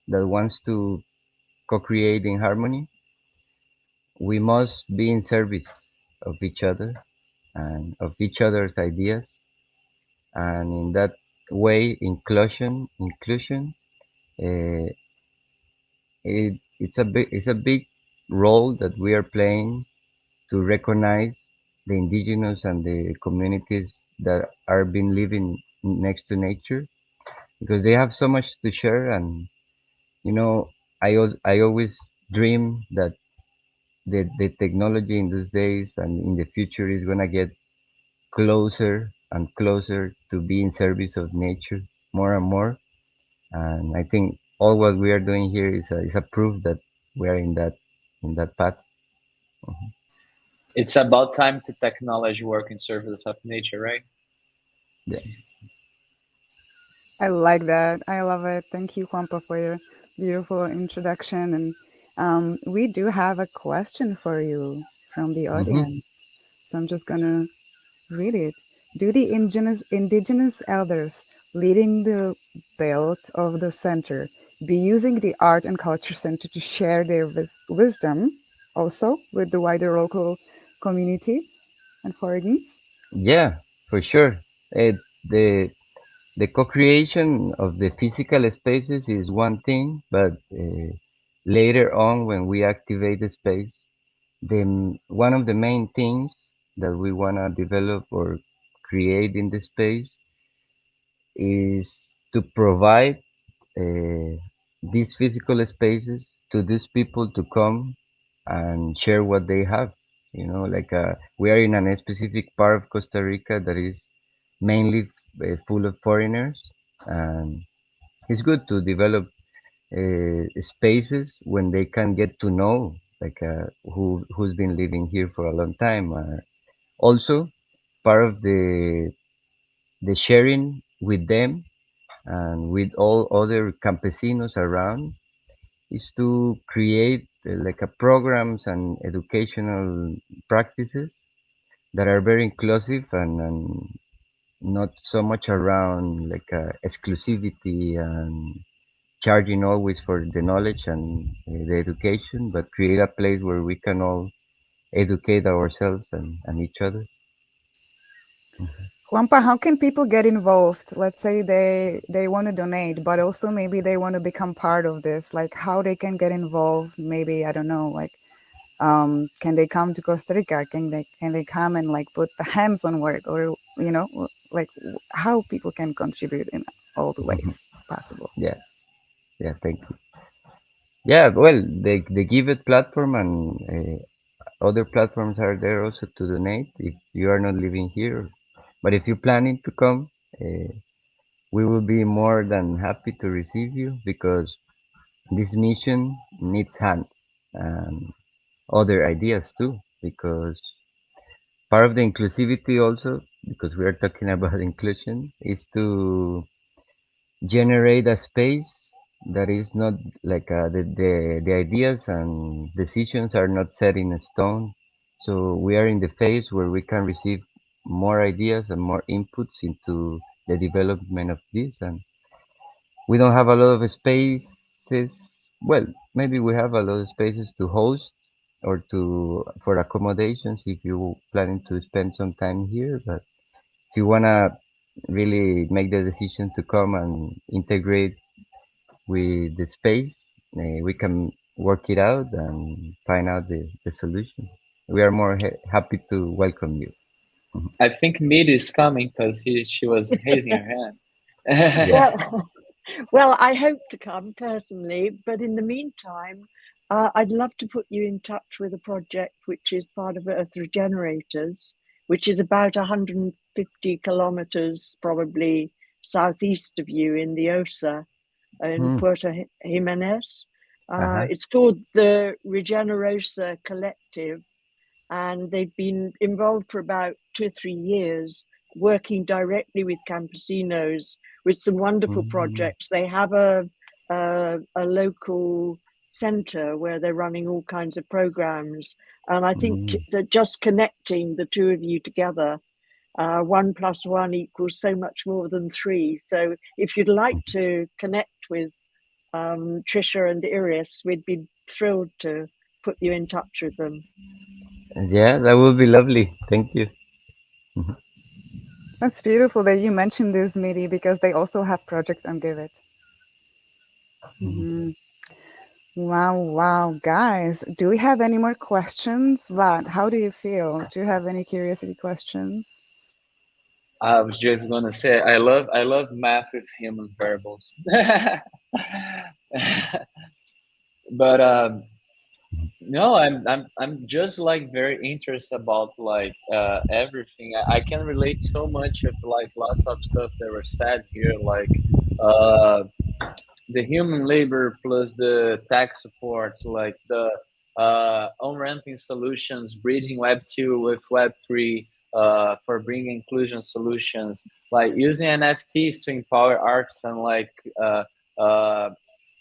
that wants to co-create in harmony, we must be in service of each other and of each other's ideas, and in that way, inclusion, uh, it's a big role that we are playing to recognize the indigenous and the communities that are been living next to nature because they have so much to share. And you know I always dream that the technology in these days and in the future is gonna get closer and closer to be in service of nature more and more. And I think all what we are doing here is a proof that we are in that path. Mhm. It's about time to technology work in service of nature, right? Yeah. I like that. I love it. Thank you, Juanpa, for your beautiful introduction. And we do have a question for you from the Hmm. audience. So I'm just gonna read it. Do the indigenous elders leading the belt of the center be using the art and culture center to share their wisdom also with the wider local community and foreigners? Yeah, for sure. It, the the co-creation of the physical spaces is one thing, but later on when we activate the space, then one of the main things that we wanna develop or create in the space is to provide uh, these physical spaces to these people to come and share what they have. You know, like we are in a specific part of Costa Rica that is mainly full of foreigners, and it's good to develop spaces when they can get to know like who's been living here for a long time. Also, part of the sharing with them and with all other campesinos around is to create like a programs and educational practices that are very inclusive and not so much around like exclusivity and charging always for the knowledge and the education, but create a place where we can all educate ourselves and each other. Mhm. Juanpa, how can people get involved? Let's say they want to donate, but also maybe they want to become part of this. Like how they can get involved? Maybe I don't know. Like, can they come to Costa Rica? Can they come and like put the hands on work, or like how people can contribute in all the Mhm. ways possible? Yeah, yeah, thank you. Yeah, well, the Give It platform and other platforms are there also to donate if you are not living here. But if you're planning to come, uh, we will be more than happy to receive you because this mission needs hands and other ideas too. Because part of the inclusivity also, because we are talking about inclusion, is to generate a space that is not like the ideas and decisions are not set in stone. So we are in the phase where we can receive more ideas and more inputs into the development of this. And we don't have a lot of spaces. Well, maybe we have a lot of spaces to host or to for accommodations if you planning to spend some time here. But if you wanna really make the decision to come and integrate with the space, we can work it out and find out the solution. We are more happy to welcome you. Mhm. I think Mid is coming because she was raising her hand. Yeah. Well, well, I hope to come personally, but in the meantime, I'd love to put you in touch with a project which is part of Earth Regenerators, which is about 150 kilometers probably southeast of you in the Osa in Hmm. Puerto Jimenez. Uh-huh. It's called the Regenerosa Collective, and they've been involved for about 2 or 3 years, working directly with campesinos with some wonderful Mm-hmm. projects. They have a local center where they're running all kinds of programs, and I think Mm-hmm. that just connecting the two of you together, 1 plus 1 equals so much more than 3. So if you'd like to connect with Trisha and Iris, we'd be thrilled to put you in touch with them. Yeah, that would be lovely. Thank you. Mhm. That's beautiful that you mentioned this, Miri, because they also have projects on Give It. Mhm. Hmm. Wow, wow, guys. Do we have any more questions? Vlad, how do you feel? Do you have any curiosity questions? I was just gonna say I love math with human variables. But No, I'm just like very interested about like everything. I can relate so much with like lots of stuff that were said here, like uh the human labor plus the tech support, like the on-ramping solutions, bridging Web 2 with Web 3, for bringing inclusion solutions, like using NFTs to empower artists and like uh, uh,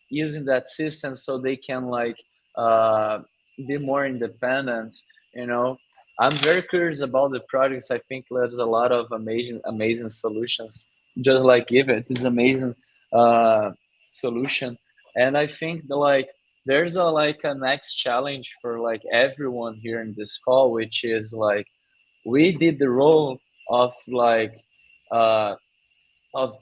using that system so they can like uh, be more independent. You know, I'm very curious about the projects. I think there's a lot of amazing solutions. Just like Give It is amazing solution, and I think the, like there's a like a next challenge for like everyone here in this call, which is like we did the role of like uh, of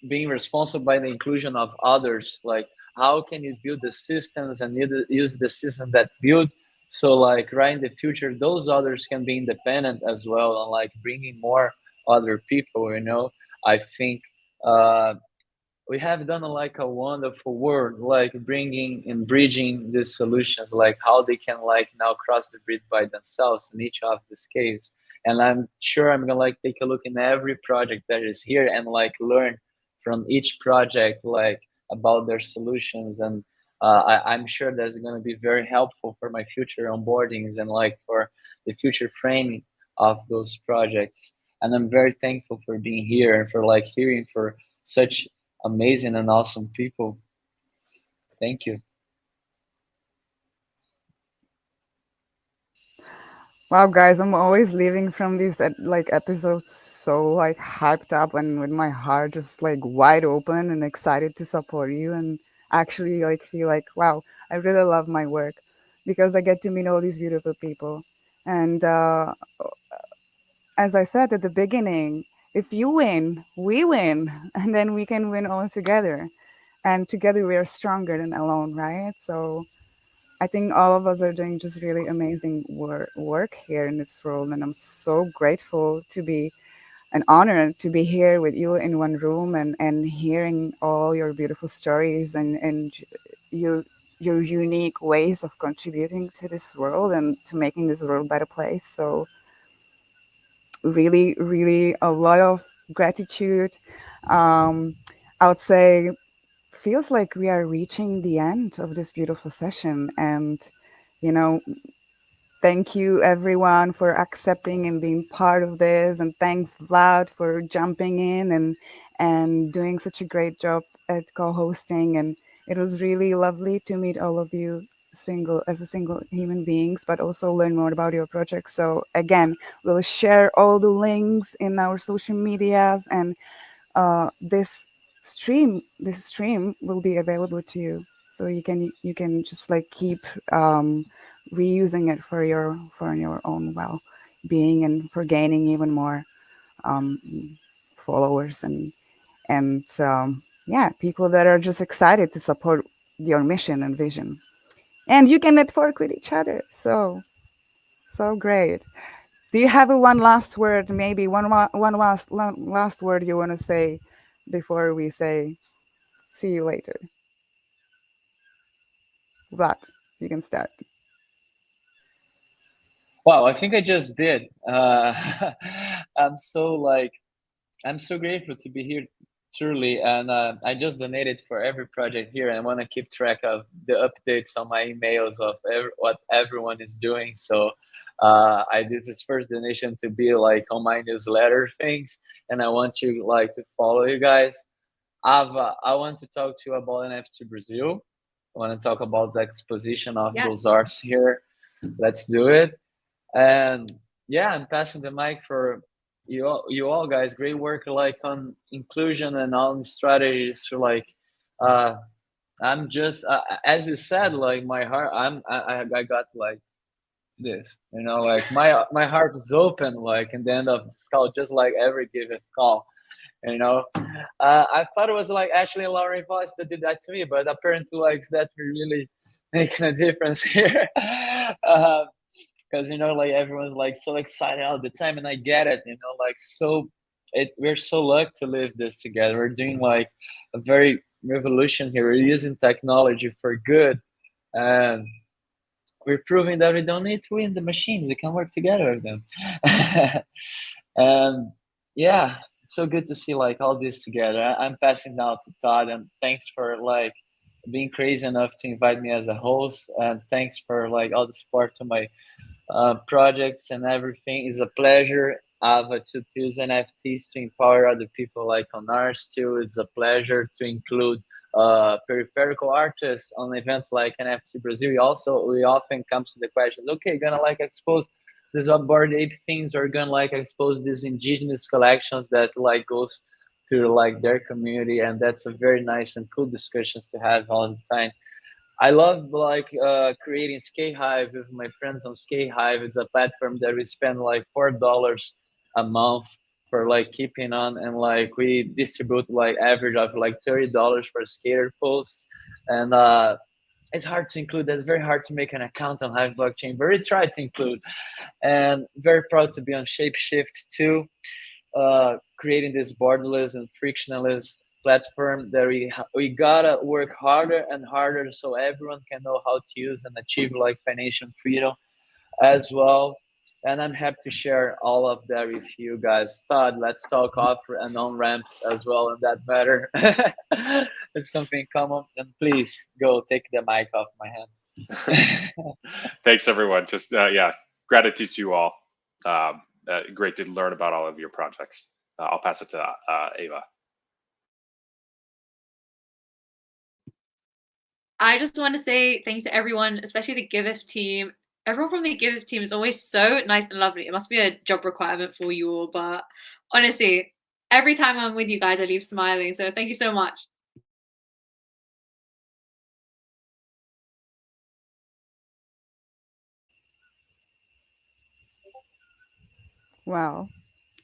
being responsible by the inclusion of others. Like how can you build the systems and use the system that build, so like right in the future those others can be independent as well, and like bringing more other people, you know. I think uh we have done like a wonderful work, like bringing and bridging these solutions, like how they can like now cross the bridge by themselves in each of these cases. And I'm sure I'm gonna like take a look in every project that is here and like learn from each project, like about their solutions. And I'm sure that's gonna be very helpful for my future onboardings and like for the future framing of those projects. And I'm very thankful for being here and for like hearing for such amazing and awesome people. Thank you. Wow, guys, I'm always leaving from these like episodes so like hyped up and with my heart just like wide open and excited to support you and actually like feel like wow, I really love my work because I get to meet all these beautiful people. And as I said at the beginning, if you win, we win, and then we can win all together. And together we are stronger than alone, right? So I think all of us are doing just really amazing work here in this world, and I'm so grateful to be an honor to be here with you in one room and hearing all your beautiful stories and your your unique ways of contributing to this world and to making this world a better place. So really, really a lot of gratitude. Um, I would say feels like we are reaching the end of this beautiful session and you know, thank you everyone for accepting and being part of this, and thanks Vlad for jumping in and doing such a great job at co-hosting. And it was really lovely to meet all of you single as a single human beings, but also learn more about your project. So again, we'll share all the links in our social medias, and this stream will be available to you, so you can just like keep reusing it for your own well being and for gaining even more um, followers and yeah, people that are just excited to support your mission and vision, and you can network with each other. So great. Do you have a one last word, maybe one last word you want to say before we say see you later? Vlad, you can start. Wow, I think I just did. I'm so like I'm so grateful to be here, truly, and I just donated for every project here, and I want to keep track of the updates on my emails of what everyone is doing. So I did this first donation to be like on my newsletter things, and I want you like to follow you guys. I want to talk to you about NFT Brazil. I want to talk about the exposition of Yes. those arts here. Let's do it. And yeah, I'm passing the mic for you all guys. Great work, like on inclusion and on strategies. To like, uh, I'm just as you said, like my heart. I got like this, you know, like my heart is open, like in the end of this call, just like every given call. You know, I thought it was like Ashley Lauren Voice that did that to me, but apparently, like that really making a difference here. Because you know, like everyone's like so excited all the time, and I get it. You know, like so, we're so lucky to live this together. We're doing like a very revolution here. We're using technology for good, and we're proving that we don't need to win the machines. We can work together with them. And yeah, it's so good to see like all this together. I'm passing now to Todd, and thanks for like being crazy enough to invite me as a host, and thanks for like all the support to my projects and everything. Is a pleasure. To use NFTs to empower other people like on ours too. It's a pleasure to include peripheral artists on events like NFT Brazil. We often comes to the questions, okay, gonna like expose these board ape things, or gonna like expose these indigenous collections that like goes to like their community, and that's a very nice and cool discussions to have all the time. I love like creating Skate Hive with my friends on Skate Hive. It's a platform that we spend like $4 a month for like keeping on, and like we distribute like average of like $30 for skater posts, and it's hard to include. That's very hard to make an account on Hive blockchain, but we try to include, and very proud to be on Shapeshift too, creating this borderless and frictionless platform that we gotta work harder and harder so everyone can know how to use and achieve like financial freedom as well. And I'm happy to share all of that with you guys. Todd, let's talk off and on ramps as well in that matter. It's something common, and please go take the mic off my hand. Thanks, everyone. Just yeah, gratitude to you all. Great to learn about all of your projects. I'll pass it to Ava. I just want to say thanks to everyone, especially the GiveIF team. Everyone from the GiveIF team is always so nice and lovely. It must be a job requirement for you all, but honestly, every time I'm with you guys, I leave smiling. So thank you so much. Wow.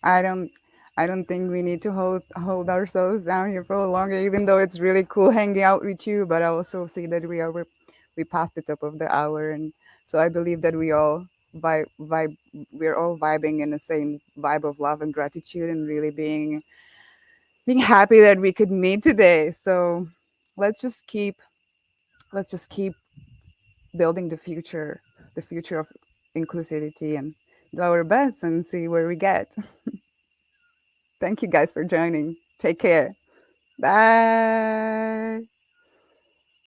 I don't I don't think we need to hold ourselves down here for longer, even though it's really cool hanging out with you. But I also see that we passed the top of the hour, and so I believe that we're all vibing in the same vibe of love and gratitude, and really being happy that we could meet today. So let's just keep let's just keep building the future of inclusivity, and do our best and see where we get. Thank you guys for joining. Take care. Bye.